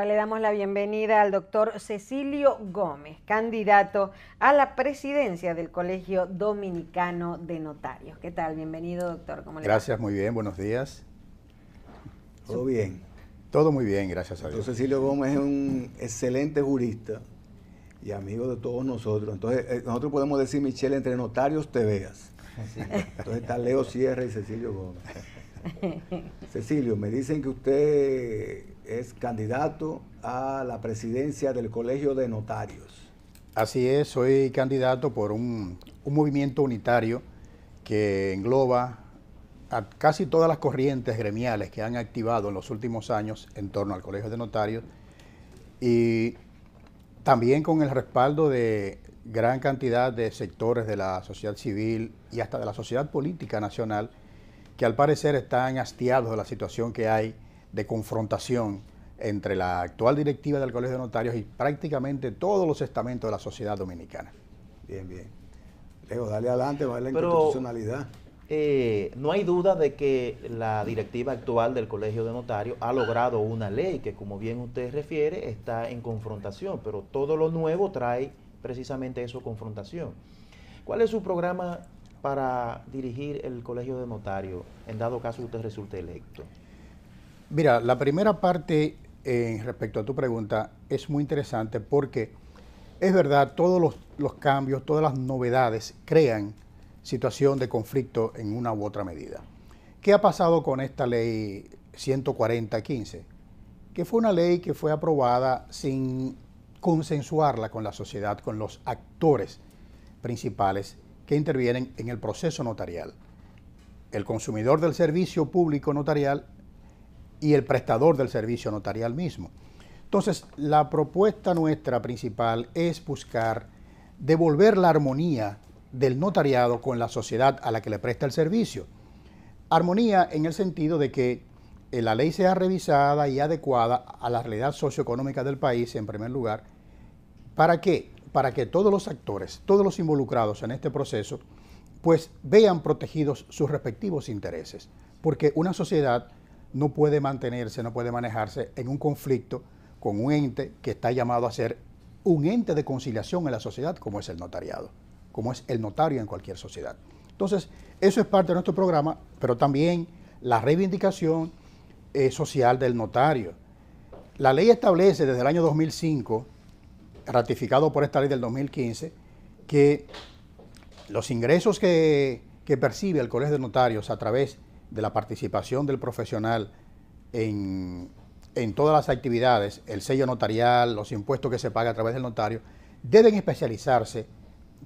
le damos la bienvenida al doctor Cecilio Gómez, candidato a la presidencia del Colegio Dominicano de Notarios. ¿Qué tal? Bienvenido, doctor. ¿Cómo le va? Gracias, muy bien, buenos días. ¿Todo bien? Todo muy bien, gracias a Dios. Entonces, Cecilio Gómez es un excelente jurista y amigo de todos nosotros. Entonces, nosotros podemos decir, Michelle, entre notarios te veas. Sí. Entonces está Leo Sierra y Cecilio Gómez. Cecilio, me dicen que usted es candidato a la presidencia del Colegio de Notarios. Así es, soy candidato por un movimiento unitario que engloba a casi todas las corrientes gremiales que han activado en los últimos años en torno al Colegio de Notarios y también con el respaldo de gran cantidad de sectores de la sociedad civil y hasta de la sociedad política nacional que al parecer están hastiados de la situación que hay de confrontación entre la actual directiva del Colegio de Notarios y prácticamente todos los estamentos de la sociedad dominicana. Bien, bien. Leo, dale adelante, va a la inconstitucionalidad. No hay duda de que la directiva actual del Colegio de Notarios ha logrado una ley que, como bien usted refiere, está en confrontación, pero todo lo nuevo trae precisamente eso, confrontación. ¿Cuál es su programa para dirigir el Colegio de Notarios, en dado caso usted resulte electo? Mira, la primera parte respecto a tu pregunta es muy interesante porque es verdad, todos los cambios, todas las novedades crean situación de conflicto en una u otra medida. ¿Qué ha pasado con esta ley 140-15? Que fue una ley que fue aprobada sin consensuarla con la sociedad, con los actores principales que intervienen en el proceso notarial. El consumidor del servicio público notarial y el prestador del servicio notarial mismo. Entonces, la propuesta nuestra principal es buscar devolver la armonía del notariado con la sociedad a la que le presta el servicio. Armonía en el sentido de que la ley sea revisada y adecuada a la realidad socioeconómica del país, en primer lugar. ¿Para qué? Para que todos los actores, todos los involucrados en este proceso, pues vean protegidos sus respectivos intereses. Porque una sociedad no puede mantenerse, no puede manejarse en un conflicto con un ente que está llamado a ser un ente de conciliación en la sociedad, como es el notariado, como es el notario en cualquier sociedad. Entonces, eso es parte de nuestro programa, pero también la reivindicación social del notario. La ley establece desde el año 2005, ratificado por esta ley del 2015, que los ingresos que percibe el Colegio de Notarios a través de la participación del profesional en todas las actividades, el sello notarial, los impuestos que se paga a través del notario, deben especializarse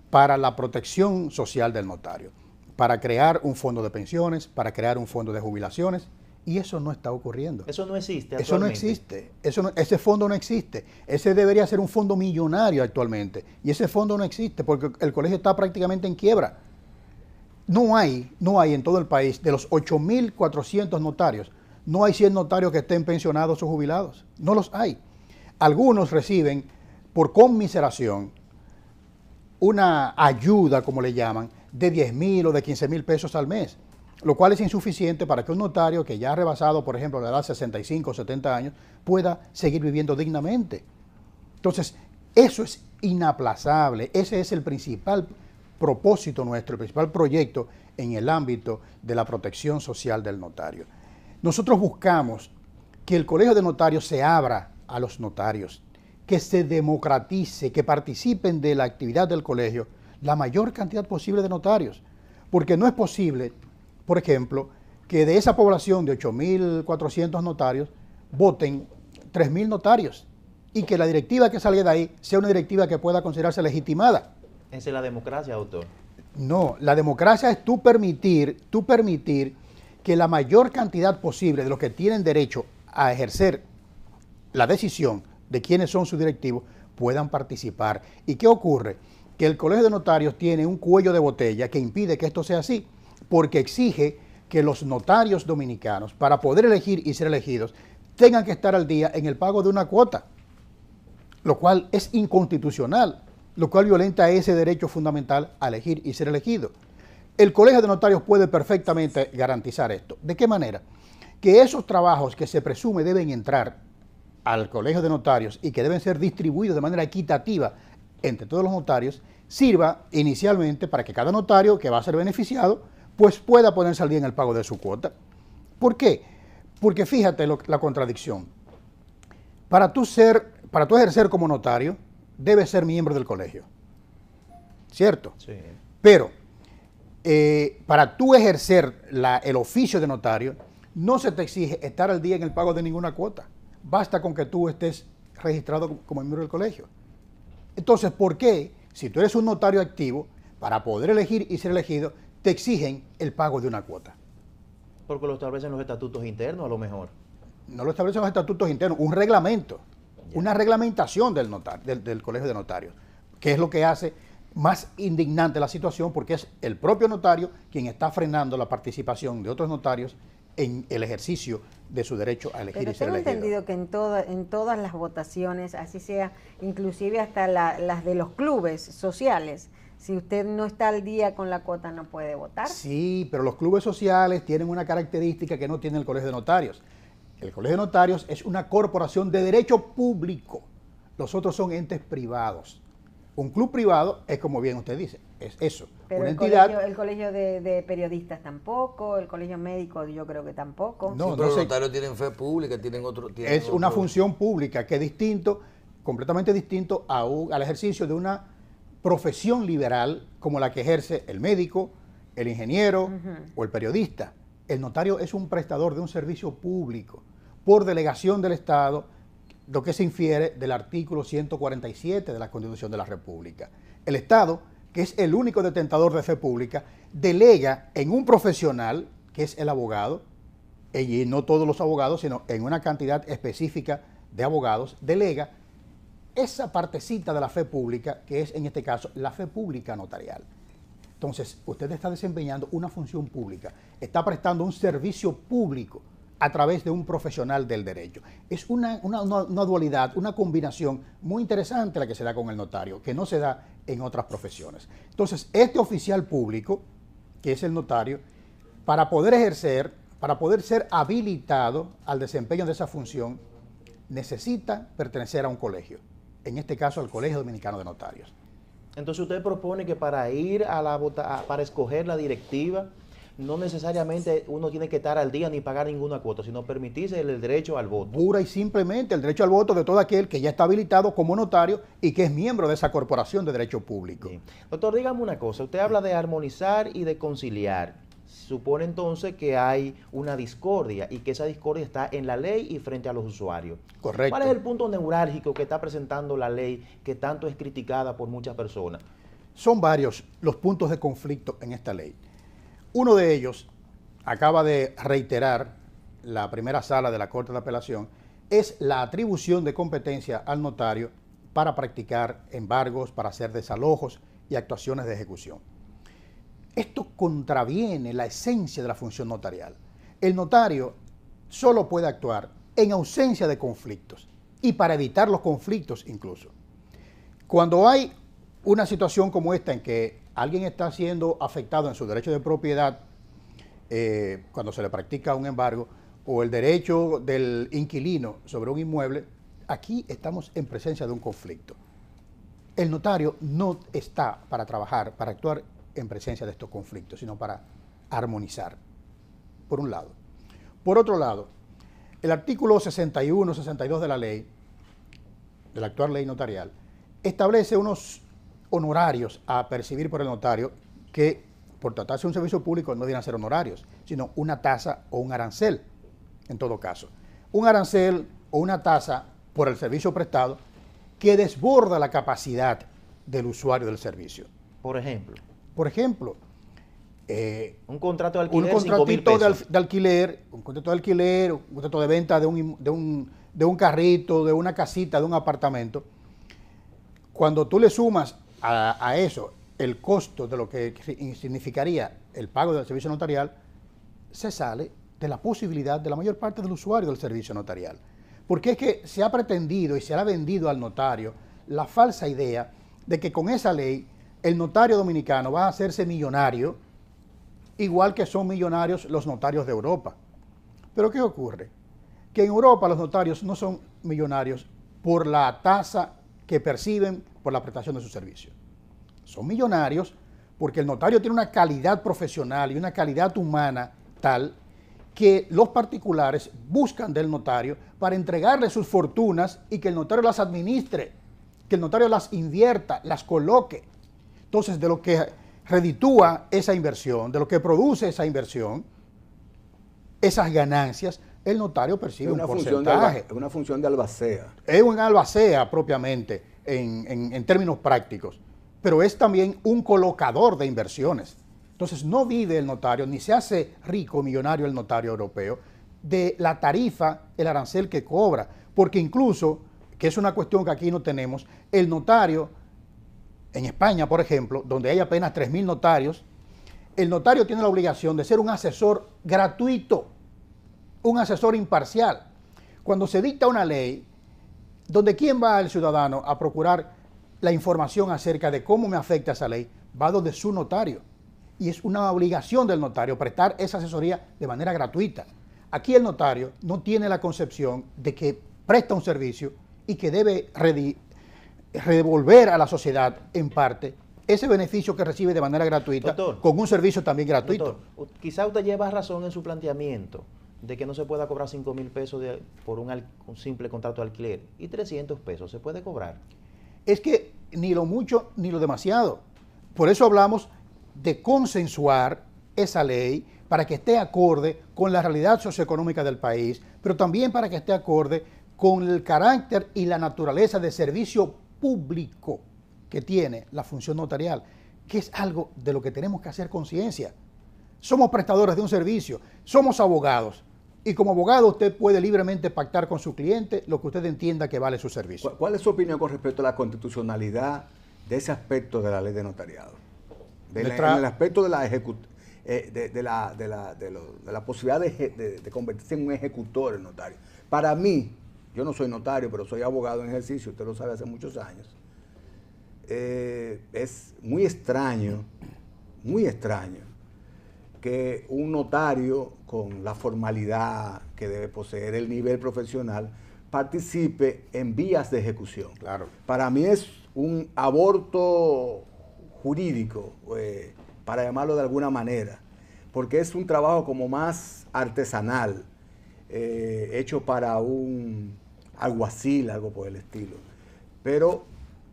para la protección social del notario, para crear un fondo de pensiones, para crear un fondo de jubilaciones, y eso no está ocurriendo. Eso no existe actualmente. Eso no existe, ese fondo no existe. Ese debería ser un fondo millonario actualmente, y ese fondo no existe porque el colegio está prácticamente en quiebra. No hay en todo el país, de los 8.400 notarios, no hay 100 notarios que estén pensionados o jubilados. No los hay. Algunos reciben por conmiseración una ayuda, como le llaman, de 10.000 o de 15.000 pesos al mes, lo cual es insuficiente para que un notario que ya ha rebasado, por ejemplo, la edad de 65 o 70 años, pueda seguir viviendo dignamente. Entonces, eso es inaplazable. Ese es el principal propósito nuestro, el principal proyecto en el ámbito de la protección social del notario. Nosotros buscamos que el Colegio de Notarios se abra a los notarios, que se democratice, que participen de la actividad del colegio la mayor cantidad posible de notarios, porque no es posible, por ejemplo, que de esa población de 8.400 notarios voten 3.000 notarios y que la directiva que salga de ahí sea una directiva que pueda considerarse legitimada. Esa es la democracia, doctor. No, la democracia es tú permitir que la mayor cantidad posible de los que tienen derecho a ejercer la decisión de quiénes son sus directivos puedan participar. ¿Y qué ocurre? Que el Colegio de Notarios tiene un cuello de botella que impide que esto sea así, porque exige que los notarios dominicanos, para poder elegir y ser elegidos, tengan que estar al día en el pago de una cuota, lo cual es inconstitucional, lo cual violenta ese derecho fundamental a elegir y ser elegido. El Colegio de Notarios puede perfectamente garantizar esto. ¿De qué manera? Que esos trabajos que se presume deben entrar al Colegio de Notarios y que deben ser distribuidos de manera equitativa entre todos los notarios, sirva inicialmente para que cada notario que va a ser beneficiado pues pueda ponerse al día en el pago de su cuota. ¿Por qué? Porque fíjate la contradicción. Para tú ejercer como notario, debes ser miembro del colegio. ¿Cierto? Sí. Pero para tú ejercer el oficio de notario, no se te exige estar al día en el pago de ninguna cuota. Basta con que tú estés registrado como miembro del colegio. Entonces, ¿por qué, si tú eres un notario activo, para poder elegir y ser elegido, te exigen el pago de una cuota? Porque lo establecen los estatutos internos, a lo mejor. No lo establecen los estatutos internos, un reglamento, una reglamentación del Colegio de Notarios, que es lo que hace más indignante la situación, porque es el propio notario quien está frenando la participación de otros notarios en el ejercicio de su derecho a elegir y ser elegido. Tengo entendido que en todas las votaciones, así sea, inclusive hasta las de los clubes sociales, si usted no está al día con la cuota no puede votar. Sí, pero los clubes sociales tienen una característica que no tiene el Colegio de Notarios. El Colegio de Notarios es una corporación de derecho público. Los otros son entes privados. Un club privado es, como bien usted dice, es eso. Pero una el entidad. colegio de periodistas tampoco, el colegio médico yo creo que tampoco. No, Sí, pero no los sé. notarios tienen fe pública, tienen otro... Es una función pública que es distinto, completamente distinto al ejercicio de una profesión liberal como la que ejerce el médico, el ingeniero o el periodista. El notario es un prestador de un servicio público por delegación del Estado, lo que se infiere del artículo 147 de la Constitución de la República. El Estado, que es el único detentador de fe pública, delega en un profesional, que es el abogado, y no todos los abogados, sino en una cantidad específica de abogados, delega esa partecita de la fe pública, que es en este caso la fe pública notarial. Entonces, usted está desempeñando una función pública, está prestando un servicio público a través de un profesional del derecho. Es una dualidad, una combinación muy interesante la que se da con el notario, que no se da en otras profesiones. Entonces, este oficial público, que es el notario, para poder ejercer, para poder ser habilitado al desempeño de esa función, necesita pertenecer a un colegio, en este caso al Colegio Dominicano de Notarios. Entonces usted propone que para ir para escoger la directiva, no necesariamente uno tiene que estar al día ni pagar ninguna cuota, sino permitirse el derecho al voto. Pura y simplemente el derecho al voto de todo aquel que ya está habilitado como notario y que es miembro de esa corporación de derecho público. Bien. Doctor, dígame una cosa, usted habla de armonizar y de conciliar. Supone entonces que hay una discordia y que esa discordia está en la ley y frente a los usuarios. Correcto. ¿Cuál es el punto neurálgico que está presentando la ley que tanto es criticada por muchas personas? Son varios los puntos de conflicto en esta ley. Uno de ellos, acaba de reiterar la primera sala de la Corte de Apelación, es la atribución de competencia al notario para practicar embargos, para hacer desalojos y actuaciones de ejecución. Esto contraviene la esencia de la función notarial. El notario solo puede actuar en ausencia de conflictos y para evitar los conflictos incluso. Cuando hay una situación como esta en que alguien está siendo afectado en su derecho de propiedad, cuando se le practica un embargo, o el derecho del inquilino sobre un inmueble, aquí estamos en presencia de un conflicto. El notario no está para trabajar, para actuar en presencia de estos conflictos, sino para armonizar, por un lado. Por otro lado, el artículo 61, 62 de la ley, de la actual ley notarial, establece unos honorarios a percibir por el notario que, por tratarse de un servicio público, no deben ser honorarios, sino una tasa o un arancel, en todo caso. Un arancel o una tasa por el servicio prestado que desborda la capacidad del usuario del servicio. Por ejemplo, un contrato de alquiler, un contratito $5,000. de alquiler, un contrato de alquiler, un contrato de venta de un carrito, de una casita, de un apartamento. Cuando tú le sumas a eso el costo de lo que significaría el pago del servicio notarial, se sale de la posibilidad de la mayor parte del usuario del servicio notarial. Porque es que se ha pretendido y se le ha vendido al notario la falsa idea de que con esa ley el notario dominicano va a hacerse millonario, igual que son millonarios los notarios de Europa. Pero ¿qué ocurre? que en Europa los notarios no son millonarios por la tasa que perciben por la prestación de sus servicios. Son millonarios porque el notario tiene una calidad profesional y una calidad humana tal que los particulares buscan del notario para entregarle sus fortunas y que el notario las administre, que el notario las invierta, las coloque. Entonces, de lo que reditúa esa inversión, de lo que produce esa inversión, esas ganancias, el notario percibe un porcentaje. Es una función de albacea. Es un albacea propiamente en términos prácticos, pero es también un colocador de inversiones. Entonces no vive el notario, ni se hace rico, millonario el notario europeo, de la tarifa, el arancel que cobra, porque incluso, que es una cuestión que aquí no tenemos, el notario, en España por ejemplo, donde hay apenas 3.000 notarios, el notario tiene la obligación de ser un asesor gratuito, un asesor imparcial. Cuando se dicta una ley, donde ¿quién va el ciudadano a procurar la información acerca de cómo me afecta esa ley? Va donde su notario. Y es una obligación del notario prestar esa asesoría de manera gratuita. Aquí el notario no tiene la concepción de que presta un servicio y que debe redevolver a la sociedad en parte ese beneficio que recibe de manera gratuita, doctor, con un servicio también gratuito. Doctor, quizá usted lleva razón en su planteamiento de que no se pueda cobrar 5.000 pesos por un simple contrato de alquiler y 300 pesos se puede cobrar. Es que ni lo mucho ni lo demasiado. Por eso hablamos de consensuar esa ley para que esté acorde con la realidad socioeconómica del país, pero también para que esté acorde con el carácter y la naturaleza de servicio público que tiene la función notarial, que es algo de lo que tenemos que hacer conciencia. Somos prestadores de un servicio, somos abogados, y como abogado usted puede libremente pactar con su cliente lo que usted entienda que vale su servicio. ¿Cuál es su opinión con respecto a la constitucionalidad de ese aspecto de la ley de notariado? En el aspecto de la posibilidad de convertirse en un ejecutor el notario. Para mí, yo no soy notario, pero soy abogado en ejercicio, usted lo sabe hace muchos años, es muy extraño que un notario con la formalidad que debe poseer, el nivel profesional, participe en vías de ejecución. Claro. Para mí es un aborto jurídico, para llamarlo de alguna manera, porque es un trabajo como más artesanal, hecho para un alguacil, algo por el estilo. Pero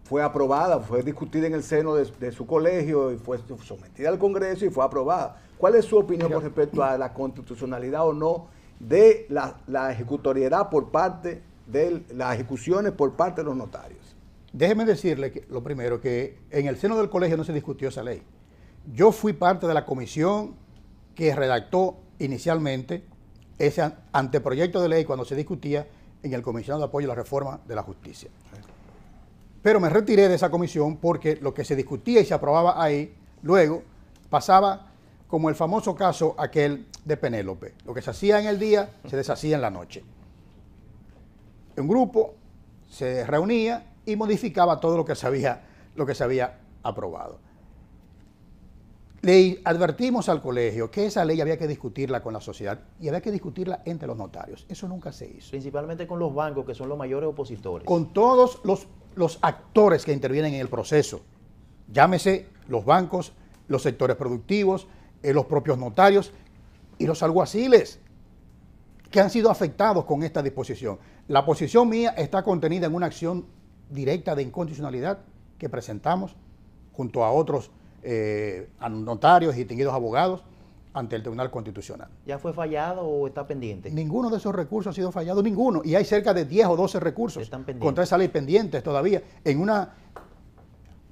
fue aprobada, fue discutida en el seno de su colegio y fue sometida al Congreso y fue aprobada. ¿Cuál es su opinión con respecto a la constitucionalidad o no de la ejecutoriedad por parte de las ejecuciones por parte de los notarios? Déjeme decirle que, lo primero, que en el seno del colegio no se discutió esa ley. Yo fui parte de la comisión que redactó inicialmente ese anteproyecto de ley cuando se discutía en el Comisionado de Apoyo a la Reforma de la Justicia. Pero me retiré de esa comisión porque lo que se discutía y se aprobaba ahí, luego pasaba como el famoso caso aquel de Penélope. Lo que se hacía en el día, se deshacía en la noche. Un grupo se reunía y modificaba todo lo que se había aprobado. Le advertimos al colegio que esa ley había que discutirla con la sociedad y había que discutirla entre los notarios. Eso nunca se hizo. Principalmente con los bancos, que son los mayores opositores. Con todos los actores que intervienen en el proceso. Llámese los bancos, los sectores productivos, los propios notarios y los alguaciles que han sido afectados con esta disposición. La posición mía está contenida en una acción directa de inconstitucionalidad que presentamos junto a otros notarios y distinguidos abogados ante el Tribunal Constitucional. ¿Ya fue fallado o está pendiente? Ninguno de esos recursos ha sido fallado, ninguno. Y hay cerca de 10 o 12 recursos contra esa ley pendientes todavía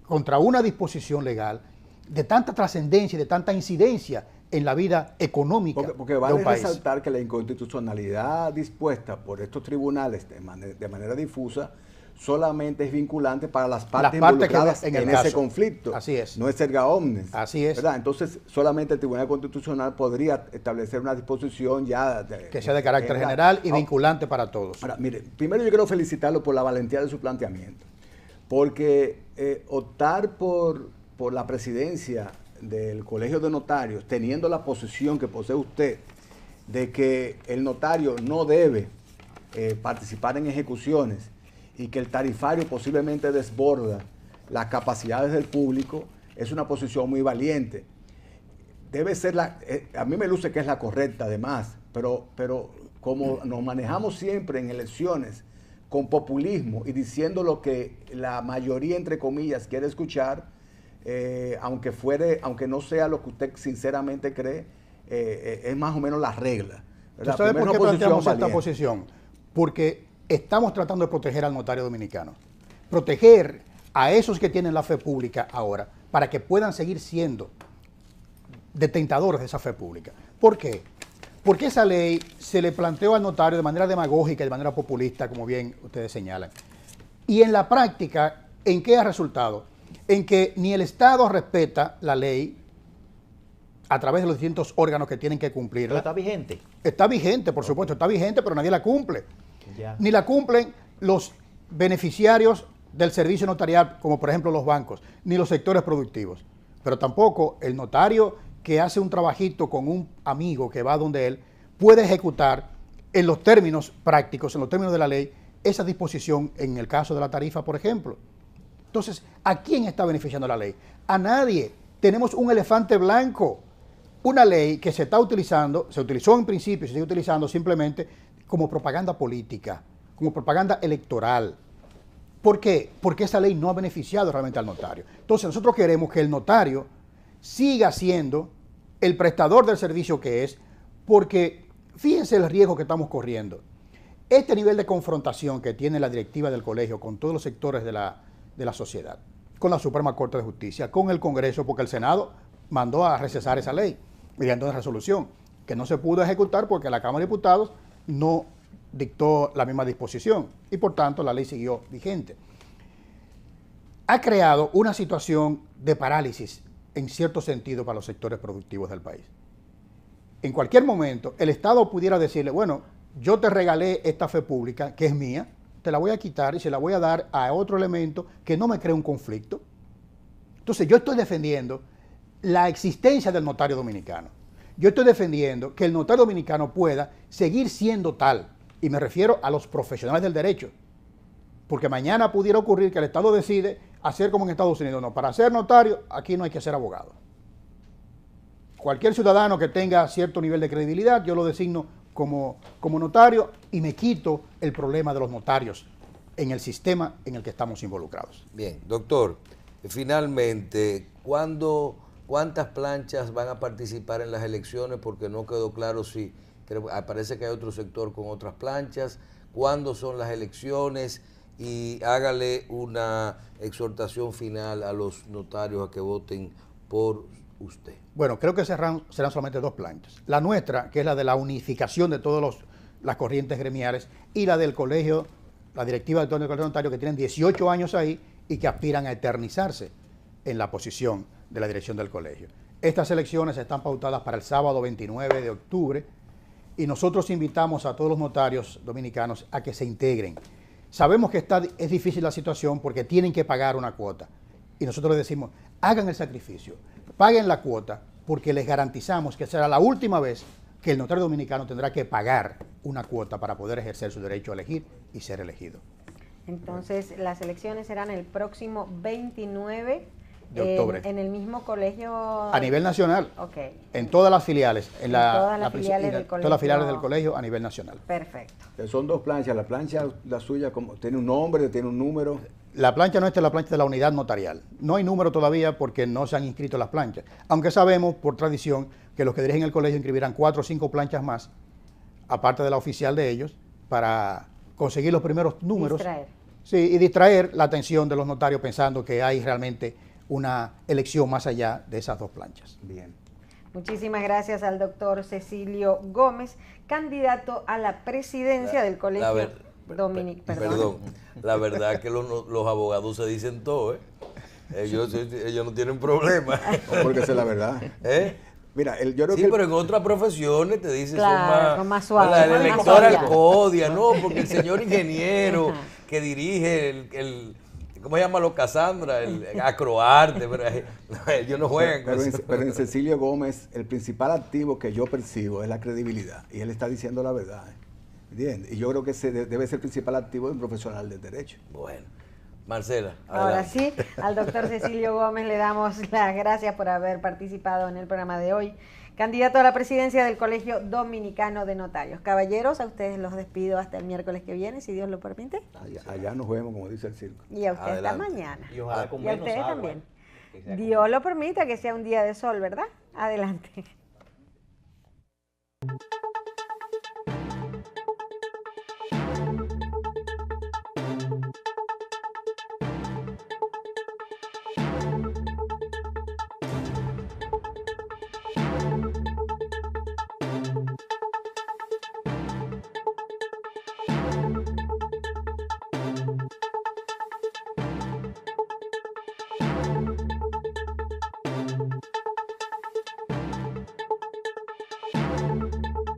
contra una disposición legal de tanta trascendencia y de tanta incidencia en la vida económica porque vale de un país. Resaltar que la inconstitucionalidad dispuesta por estos tribunales de manera difusa solamente es vinculante para las partes involucradas en ese conflicto. Así es. No es erga omnes. Así es. ¿Verdad? Entonces, solamente el Tribunal Constitucional podría establecer una disposición ya que sea de carácter general y vinculante para todos. Ahora, mire, primero yo quiero felicitarlo por la valentía de su planteamiento, porque optar por la presidencia del Colegio de Notarios, teniendo la posición que posee usted de que el notario no debe participar en ejecuciones y que el tarifario posiblemente desborda las capacidades del público, es una posición muy valiente. Debe ser a mí me luce que es la correcta además, pero como nos manejamos siempre en elecciones con populismo y diciendo lo que la mayoría, entre comillas, quiere escuchar, aunque no sea lo que usted sinceramente cree, es más o menos la regla. ¿Tú sabes por qué planteamos esta posición? Porque estamos tratando de proteger al notario dominicano. Proteger a esos que tienen la fe pública ahora, para que puedan seguir siendo detentadores de esa fe pública. ¿Por qué? Porque esa ley se le planteó al notario de manera demagógica y de manera populista, como bien ustedes señalan. Y en la práctica, ¿en qué ha resultado? En que ni el Estado respeta la ley a través de los distintos órganos que tienen que cumplirla. ¿Pero está vigente? Está vigente, por supuesto, está vigente, pero nadie la cumple. Ya. Ni la cumplen los beneficiarios del servicio notarial, como por ejemplo los bancos, ni los sectores productivos. Pero tampoco el notario que hace un trabajito con un amigo que va donde él, puede ejecutar en los términos prácticos, en los términos de la ley, esa disposición en el caso de la tarifa, por ejemplo. Entonces, ¿a quién está beneficiando la ley? A nadie. Tenemos un elefante blanco. Una ley que se está utilizando, se utilizó en principio y se sigue utilizando simplemente como propaganda política, como propaganda electoral. ¿Por qué? Porque esa ley no ha beneficiado realmente al notario. Entonces, nosotros queremos que el notario siga siendo el prestador del servicio que es, porque fíjense el riesgo que estamos corriendo. Este nivel de confrontación que tiene la directiva del colegio con todos los sectores de la sociedad, con la Suprema Corte de Justicia, con el Congreso, porque el Senado mandó a recesar esa ley mediante una resolución que no se pudo ejecutar porque la Cámara de Diputados no dictó la misma disposición y por tanto la ley siguió vigente. Ha creado una situación de parálisis en cierto sentido para los sectores productivos del país. En cualquier momento el Estado pudiera decirle, bueno, yo te regalé esta fe pública que es mía, te la voy a quitar y se la voy a dar a otro elemento que no me cree un conflicto. Entonces yo estoy defendiendo la existencia del notario dominicano. Yo estoy defendiendo que el notario dominicano pueda seguir siendo tal, y me refiero a los profesionales del derecho, porque mañana pudiera ocurrir que el Estado decide hacer como en Estados Unidos. No, para ser notario aquí no hay que ser abogado. Cualquier ciudadano que tenga cierto nivel de credibilidad, yo lo designo como notario y me quito el problema de los notarios en el sistema en el que estamos involucrados. Bien, doctor, finalmente, ¿cuántas planchas van a participar en las elecciones? Porque no quedó claro si, parece que hay otro sector con otras planchas. ¿Cuándo son las elecciones? Y hágale una exhortación final a los notarios a que voten por usted. Bueno, creo que serán solamente dos planchas. La nuestra, que es la de la unificación de todas las corrientes gremiales, y la del colegio, la directiva del colegio notario, que tienen 18 años ahí y que aspiran a eternizarse en la posición de la dirección del colegio. Estas elecciones están pautadas para el sábado 29 de octubre y nosotros invitamos a todos los notarios dominicanos a que se integren. Sabemos que es difícil la situación porque tienen que pagar una cuota y nosotros les decimos, hagan el sacrificio, paguen la cuota porque les garantizamos que será la última vez que el notario dominicano tendrá que pagar una cuota para poder ejercer su derecho a elegir y ser elegido. Entonces, las elecciones serán el próximo 29 de octubre. En el mismo colegio. A nivel nacional. Ok. En todas las filiales. En todas las filiales del colegio. Todas las filiales del colegio a nivel nacional. Perfecto. Son dos planchas. La plancha, la suya, tiene un nombre, tiene un número. La plancha nuestra es la plancha de la unidad notarial. No hay número todavía porque no se han inscrito las planchas. Aunque sabemos, por tradición, que los que dirigen el colegio inscribirán 4 o 5 planchas más, aparte de la oficial de ellos, para conseguir los primeros números. Distraer. Sí, y distraer la atención de los notarios pensando que hay realmente una elección más allá de esas dos planchas. Bien. Muchísimas gracias al doctor Cecilio Gómez, candidato a la presidencia del Colegio Dominicano. Perdón, la verdad que los abogados se dicen todo, ¿eh? Ellos no tienen problema. Porque esa es la verdad. ¿Eh? Mira, yo creo sí, que pero en otras profesiones te dicen claro, son más suaves. El elector Alcodia, no, porque el señor ingeniero que dirige ¿cómo se llama los Casandra? El Acroarte, pero ellos no juegan con eso. Pero en Cecilio Gómez, el principal activo que yo percibo es la credibilidad. Y él está diciendo la verdad. ¿Entiendes? Y yo creo que ese debe ser el principal activo de un profesional del derecho. Bueno, Marcela, Ahora adelante. sí, al doctor Cecilio Gómez le damos las gracias por haber participado en el programa de hoy. Candidato a la presidencia del Colegio Dominicano de Notarios. Caballeros, a ustedes los despido hasta el miércoles que viene, si Dios lo permite. Allá nos vemos, como dice el circo. Y a ustedes hasta Adelante. mañana. Y ojalá con Y a menos ustedes agua, también. que sea con Dios lo permita que sea un día de sol, ¿verdad? Adelante.